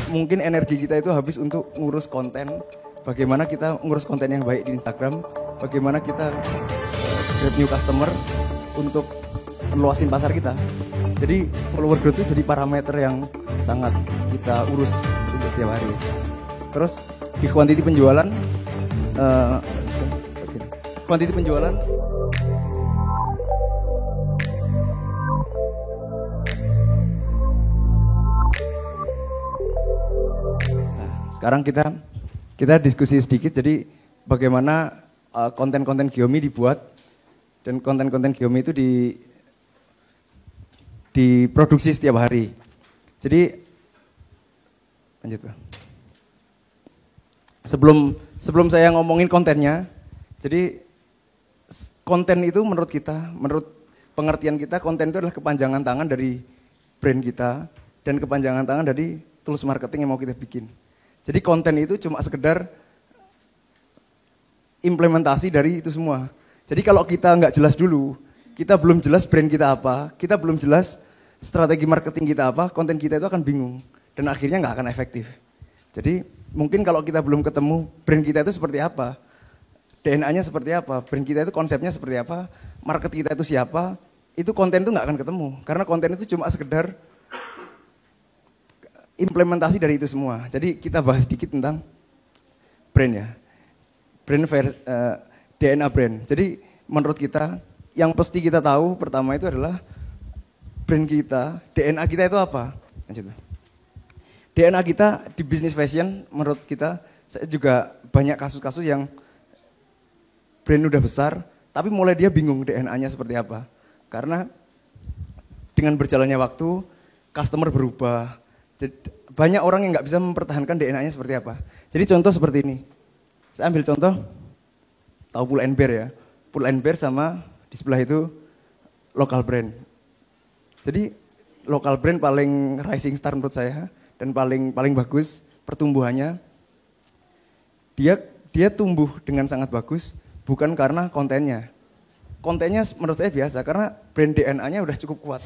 mungkin energi kita itu habis untuk ngurus konten. Bagaimana kita ngurus konten yang baik di Instagram, bagaimana kita grab new customer untuk meluasin pasar kita. Jadi follower growth itu jadi parameter yang sangat kita urus untuk setiap hari. Terus di quantity penjualan, quantity penjualan sekarang kita diskusi sedikit, jadi bagaimana konten-konten Giomi dibuat dan konten-konten Giomi itu diproduksi setiap hari. Jadi lanjut. Sebelum saya ngomongin kontennya, jadi konten itu menurut pengertian kita, konten itu adalah kepanjangan tangan dari brand kita dan kepanjangan tangan dari tools marketing yang mau kita bikin. Jadi konten itu cuma sekedar implementasi dari itu semua. Jadi kalau kita nggak jelas dulu, kita belum jelas brand kita apa, kita belum jelas strategi marketing kita apa, konten kita itu akan bingung dan akhirnya nggak akan efektif. Jadi mungkin kalau kita belum ketemu brand kita itu seperti apa, DNA-nya seperti apa, brand kita itu konsepnya seperti apa, market kita itu siapa, itu konten itu nggak akan ketemu. Karena konten itu cuma sekedar implementasi dari itu semua. Jadi kita bahas sedikit tentang brand ya. DNA brand. Jadi menurut kita, yang pasti kita tahu pertama itu adalah brand kita, DNA kita itu apa? DNA kita di bisnis fashion, menurut kita, saya juga banyak kasus-kasus yang brand udah besar, tapi mulai dia bingung DNA-nya seperti apa. Karena dengan berjalannya waktu, customer berubah. Jadi, banyak orang yang nggak bisa mempertahankan DNA-nya seperti apa. Jadi contoh seperti ini. Saya ambil contoh, tahu Pull & Bear ya. Pull & Bear sama di sebelah itu local brand. Jadi local brand paling rising star menurut saya dan paling bagus pertumbuhannya. Dia tumbuh dengan sangat bagus bukan karena kontennya. Kontennya menurut saya biasa karena brand DNA-nya udah cukup kuat.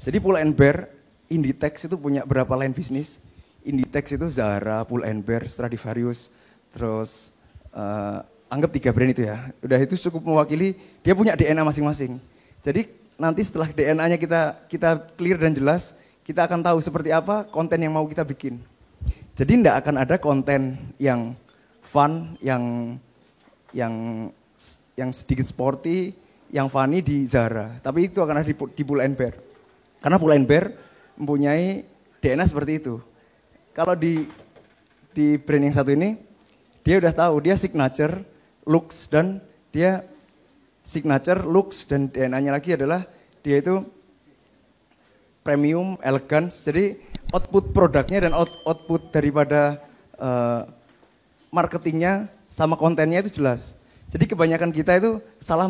Jadi Pull & Bear, Inditex itu punya berapa line bisnis. Inditex itu Zara, Pull & Bear, Stradivarius, terus anggap 3 brand itu ya. Udah itu cukup mewakili, dia punya DNA masing-masing. Jadi nanti setelah DNA-nya kita clear dan jelas, kita akan tahu seperti apa konten yang mau kita bikin. Jadi tidak akan ada konten yang fun, yang sedikit sporty, yang funny di Zara. Tapi itu akan ada di Pull & Bear. Karena Pull & Bear mempunyai DNA seperti itu. Kalau di brand yang satu ini, dia udah tahu, dia signature, looks, dan dia signature, looks, dan DNA-nya lagi adalah dia itu premium, elegance. Jadi output produknya dan output daripada marketingnya sama kontennya itu jelas. Jadi kebanyakan kita itu salah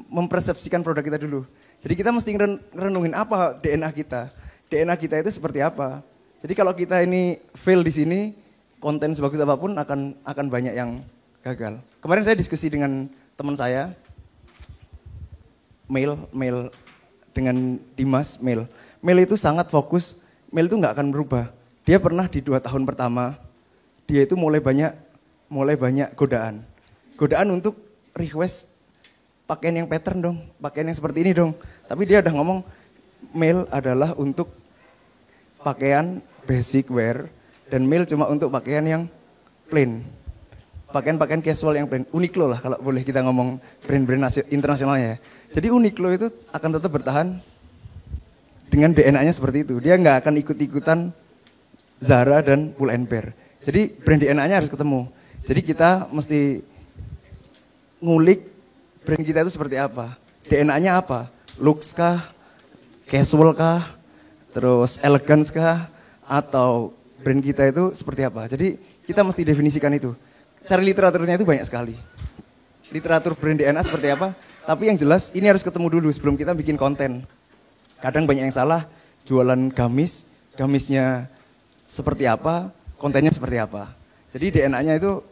mempersepsikan produk kita dulu. Jadi kita mesti ngerenungin apa DNA kita. DNA kita itu seperti apa. Jadi kalau kita ini fail di sini, konten sebagus apapun akan banyak yang gagal. Kemarin saya diskusi dengan teman saya, Mail dengan Dimas, Mail itu sangat fokus, Mail itu nggak akan berubah. Dia pernah di 2 tahun pertama, dia itu mulai banyak godaan untuk request pakaian yang pattern dong, pakaian yang seperti ini dong. Tapi dia udah ngomong, Mail adalah untuk pakaian basic wear, dan Mail cuma untuk pakaian yang plain. Pakaian-pakaian casual yang plain. Uniqlo lah kalau boleh kita ngomong brand-brand internasionalnya ya. Jadi Uniqlo itu akan tetap bertahan dengan DNA-nya seperti itu. Dia nggak akan ikut-ikutan Zara dan Pull & Bear. Jadi brand DNA-nya harus ketemu. Jadi kita mesti ngulik brand kita itu seperti apa. DNA-nya apa? Looks kah? Casual kah? Terus elegance kah? Atau brand kita itu seperti apa? Jadi kita mesti definisikan itu. Cari literaturnya itu banyak sekali. Literatur brand DNA seperti apa? Tapi yang jelas ini harus ketemu dulu sebelum kita bikin konten. Kadang banyak yang salah, jualan gamisnya seperti apa, kontennya seperti apa. Jadi DNA-nya itu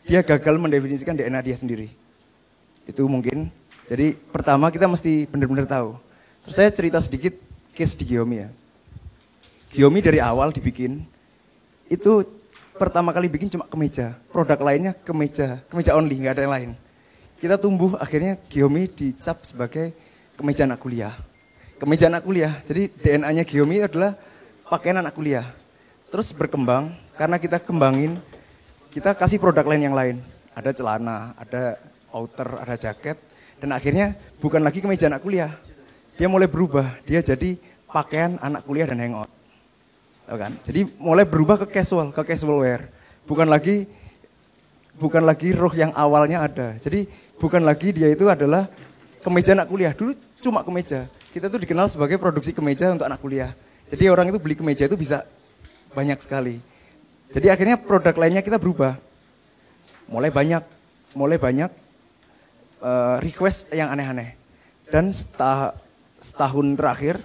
dia gagal mendefinisikan DNA dia sendiri. Itu mungkin. Jadi pertama kita mesti benar-benar tahu. Terus saya cerita sedikit case di Giomi ya. Giomi dari awal dibikin, itu pertama kali bikin cuma kemeja. Produk lainnya kemeja only, nggak ada yang lain. Kita tumbuh, akhirnya Giomi dicap sebagai kemeja anak kuliah. Kemeja anak kuliah, jadi DNA-nya Giomi adalah pakaian anak kuliah. Terus berkembang, karena kita kembangin, kita kasih produk lain yang lain. Ada celana, ada outer, ada jaket. Dan akhirnya bukan lagi kemeja anak kuliah. Dia mulai berubah, dia jadi pakaian anak kuliah dan hangout. Tahu kan? Jadi mulai berubah ke casual wear. Bukan lagi roh yang awalnya ada. Jadi bukan lagi dia itu adalah kemeja anak kuliah. Dulu cuma kemeja. Kita tuh dikenal sebagai produksi kemeja untuk anak kuliah. Jadi orang itu beli kemeja itu bisa banyak sekali. Jadi akhirnya produk lainnya kita berubah. Mulai banyak request yang aneh-aneh. Dan setahun terakhir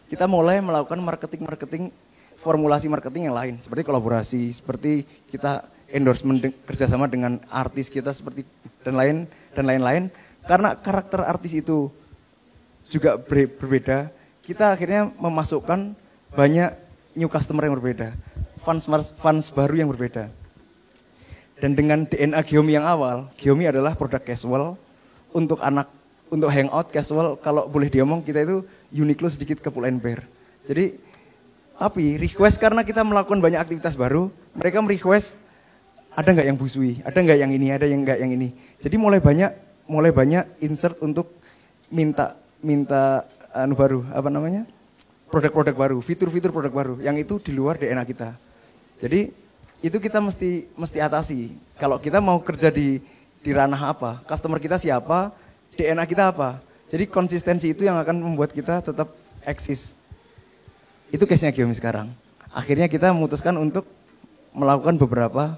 kita mulai melakukan marketing, formulasi marketing yang lain. Seperti kolaborasi, seperti kita endorsement kerjasama dengan artis kita seperti dan lain-lain. Karena karakter artis itu juga berbeda, kita akhirnya memasukkan banyak new customer yang berbeda, fans baru yang berbeda. Dan dengan DNA Giomi yang awal, Giomi adalah produk casual untuk anak, untuk hangout casual. Kalau boleh diomong, kita itu Uniqlo sedikit ke Pull&Bear. Jadi, tapi request karena kita melakukan banyak aktivitas baru, mereka merequest ada nggak yang busui, ada nggak yang ini, ada yang nggak yang ini. Jadi mulai banyak insert untuk minta baru, produk-produk baru, fitur-fitur produk baru, yang itu di luar DNA kita. Jadi itu kita mesti atasi. Kalau kita mau kerja di ranah apa, customer kita siapa, DNA kita apa. Jadi konsistensi itu yang akan membuat kita tetap eksis. Itu case-nya Giomi sekarang. Akhirnya kita memutuskan untuk melakukan beberapa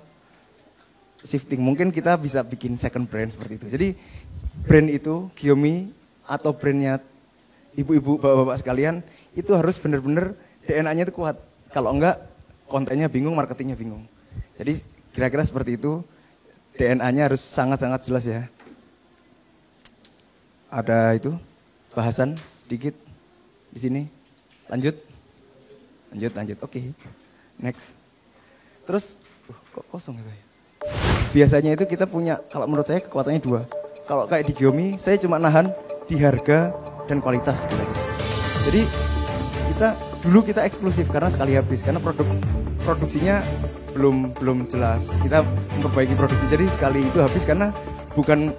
shifting. Mungkin kita bisa bikin second brand seperti itu. Jadi brand itu, Giomi atau brandnya ibu-ibu, bapak-bapak sekalian, itu harus benar-benar DNA-nya itu kuat. Kalau enggak, kontennya bingung, marketingnya bingung. Jadi kira-kira seperti itu, DNA-nya harus sangat-sangat jelas ya. Ada itu, bahasan sedikit di sini. Lanjut. Oke. Next. Terus, kok kosong ya? Biasanya itu kita punya, kalau menurut saya kekuatannya dua. Kalau kayak di Giomi, saya cuma nahan di harga dan kualitas gitu aja. Jadi kita eksklusif karena sekali habis, karena produksinya belum jelas. Kita memperbaiki produksi, jadi sekali itu habis karena bukan